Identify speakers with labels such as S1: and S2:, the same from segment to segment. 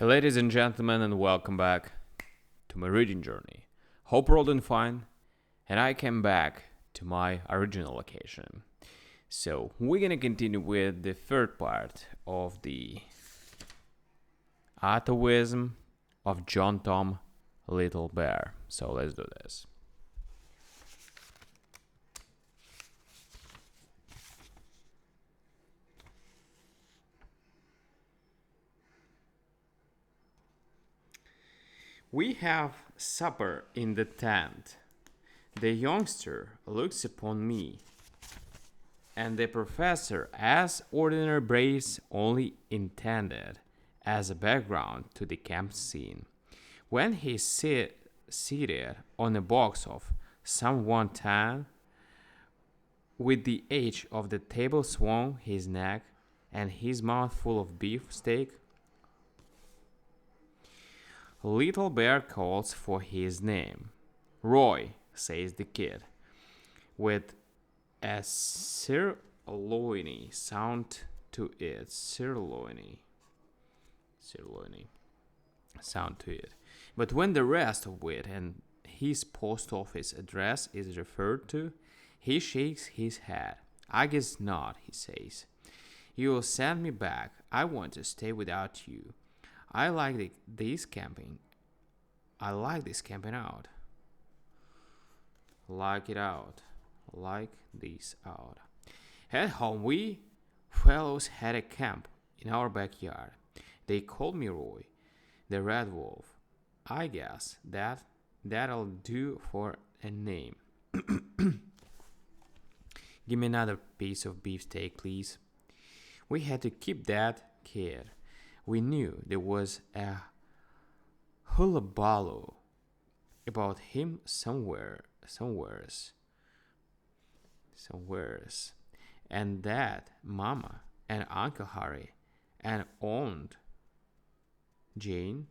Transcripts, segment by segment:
S1: Hey, ladies and gentlemen, and welcome back to my reading journey. Hope you're all doing fine, and I came back to my original location. So, we're gonna continue with the third part of the Atavism of John Tom Little Bear. So, let's do this. We have supper in the tent. The youngster looks upon me, and the professor as ordinary braves only intended as a background to the camp scene. When he seated on a box of some wonton, with the edge of the table swung his neck and his mouth full of beef steak, Little Bear calls for his name. Roy, says the kid, with a sirloiny sound to it. Sirloiny sound to it. But when the rest of it and his post office address is referred to, he shakes his head. I guess not, he says. You will send me back. I want to stay without you. I like this camping. I like this camping out. Like it out. Like this out. At home, we fellows had a camp in our backyard. They called me Roy, the Red Wolf. I guess that'll do for a name. Give me another piece of beefsteak, please. We had to keep that kid. We knew there was a hullabaloo about him somewheres, and that Mama and Uncle Harry and Aunt Jane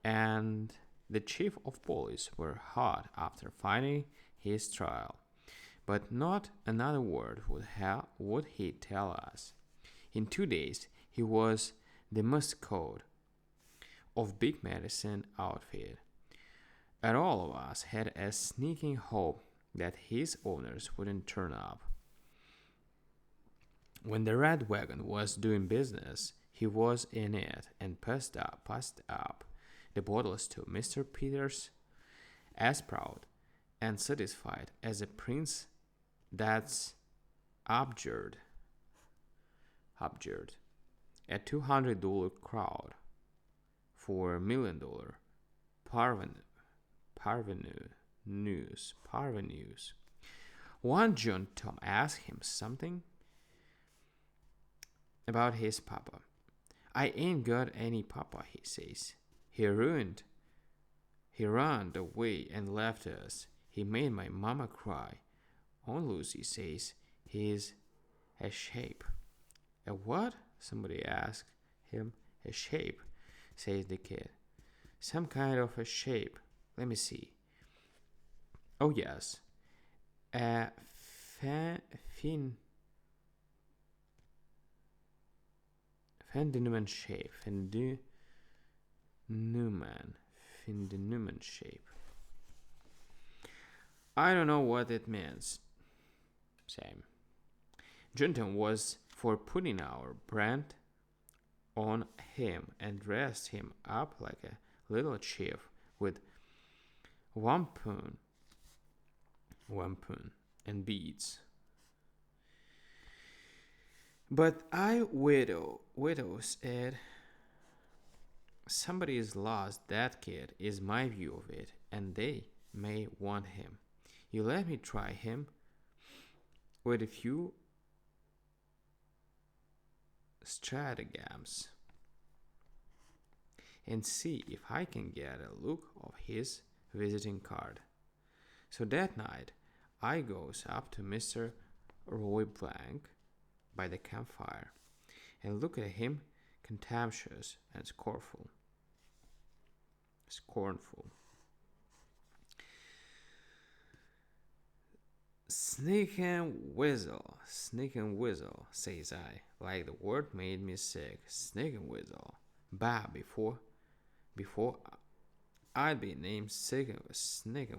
S1: and the chief of police were hot after finding his trial, but not another word would he tell us. In 2 days, he was the mascot of Big Medicine outfit, and all of us had a sneaking hope that his owners wouldn't turn up. When the red wagon was doing business, he was in it and passed up the bottles to Mr. Peters, as proud and satisfied as a prince that's abjured a $200 crowd for $1 million parvenus. One John Tom asked him something about his papa. I ain't got any papa, he says. He ran away and left us. He made my mama cry. Aunt Lucy says he's a shape. A what? Somebody asked him. A shape, says the kid. Some kind of a shape. Let me see. Oh, yes. A Fendenuman shape. Fendenuman shape. I don't know what it means. Same. Junton was for putting our brand on him and dressed him up like a little chief with wampum and beads. But widows said somebody's lost that kid is my view of it, and they may want him. You let me try him with a few stratagems and see if I can get a look of his visiting card. So that night, I goes up to Mr. Roy Blank by the campfire and look at him contemptuous and scornful. Sneak and whistle, says I, like the word made me sick. Sneak and whistle. Bah, before before I'd be named Snake and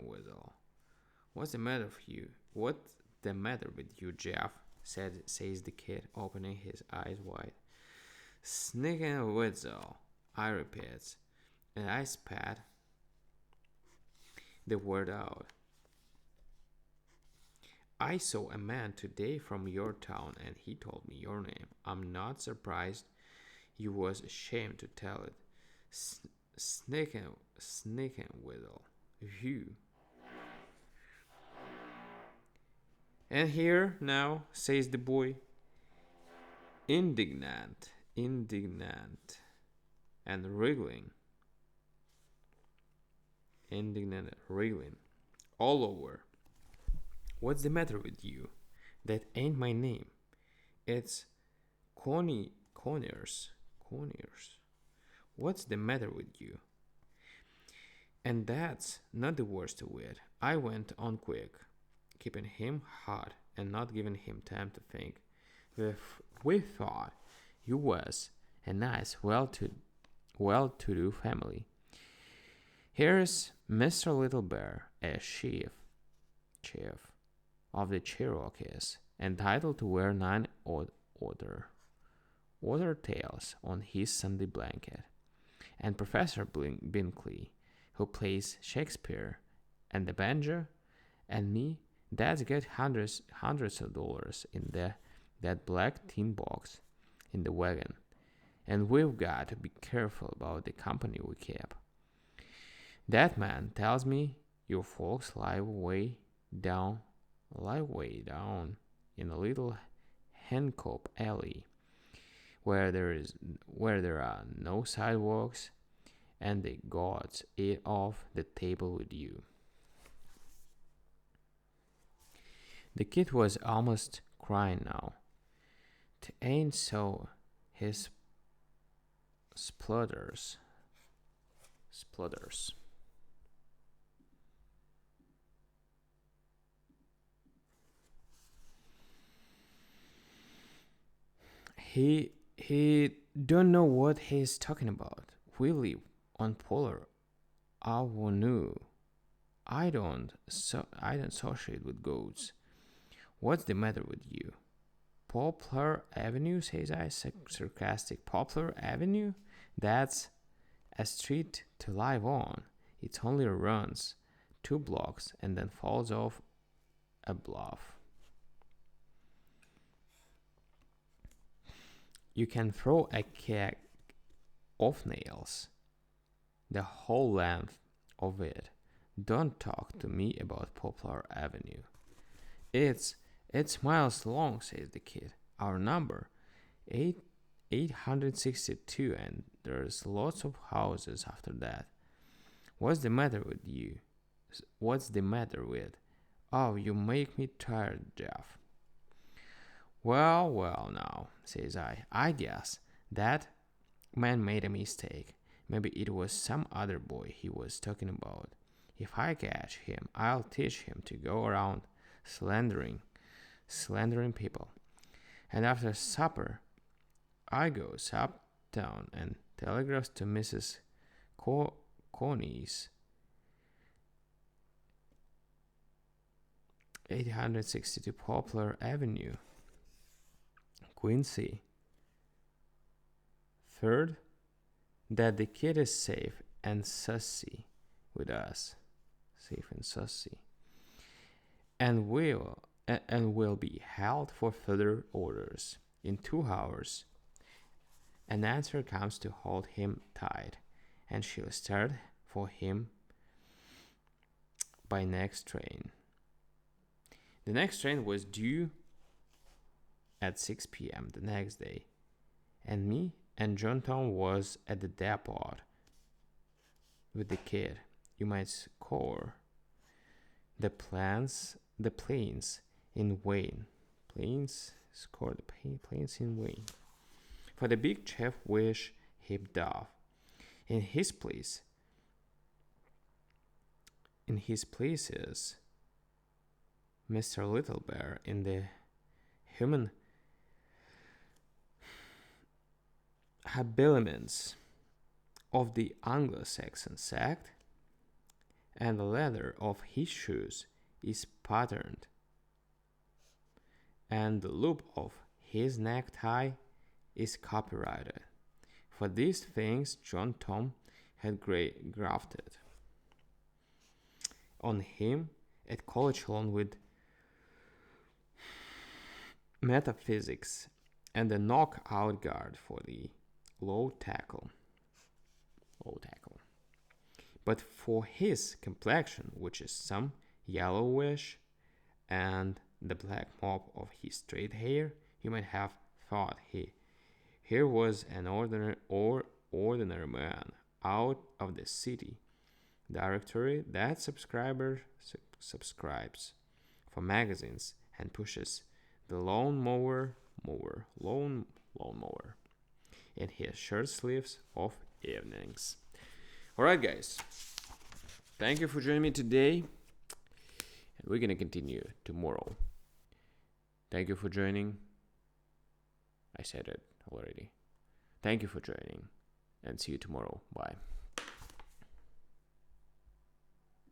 S1: Whistle. What's the matter with you? What's the matter with you, Jeff? Says the kid, opening his eyes wide. Snake and Whistle, I repeat, and I spat the word out. I saw a man today from your town, and he told me your name. I'm not surprised you was ashamed to tell it. Snake and Whistle, you. And here now, says the boy, indignant, and wriggling all over. What's the matter with you? That ain't my name. It's Conyers. What's the matter with you? And that's not the worst of it. I went on quick, keeping him hot and not giving him time to think. We thought you was a nice, well-to-do family. Here's Mr. Little Bear, a chief of the Cherokees, entitled to wear 9 otter tails on his Sunday blanket, and Professor Binkley, who plays Shakespeare and the banjo, and me, that's get hundreds of dollars in that black tin box in the wagon, and we've got to be careful about the company we keep. That man tells me your folks lie way down in a little hencoop alley where there are no sidewalks, and the gods eat off the table with you. The kid was almost crying now. "'T ain't so," his splutters. He don't know what he's talking about. We live on Polar Avenue. I don't associate with goats. What's the matter with you? Poplar Avenue, says I, sarcastic. Poplar Avenue? That's a street to live on. It only runs 2 blocks and then falls off a bluff. You can throw a keg of nails the whole length of it. Don't talk to me about Poplar Avenue. It's miles long, says the kid. Our number, 862, and there's lots of houses after that. What's the matter with you? What's the matter with? Oh, you make me tired, Jeff. Well, now, says I. I guess that man made a mistake. Maybe it was some other boy he was talking about. If I catch him, I'll teach him to go around slandering people. And after supper, I goes uptown and telegraphs to Mrs. Coney's 862 Poplar Avenue, Quincy. Third, that the kid is safe and sussy with us. Safe and sussy. And will be held for further orders. In 2 hours, an answer comes to hold him tight, and she'll start for him by next train. The next train was due at 6 p.m. the next day, and me and Johntown was at the depot with the kid. You might score the planes in Wayne. Score the planes in Wayne. For the big chef wish him off. In his place is Mr. Little Bear in the human habiliments of the Anglo-Saxon sect, and the leather of his shoes is patterned, and the loop of his necktie is copyrighted. For these things John Tom had grafted on him at college along with metaphysics and the knockout guard for the low tackle. But for his complexion, which is some yellowish, and the black mop of his straight hair, you might have thought here was an ordinary man out of the city directory that subscribes for magazines and pushes the lawnmower in his shirt sleeves of evenings. Alright guys, thank you for joining me today, and we're gonna continue tomorrow. Thank you for joining. I said it already. Thank you for joining, and see you tomorrow. Bye.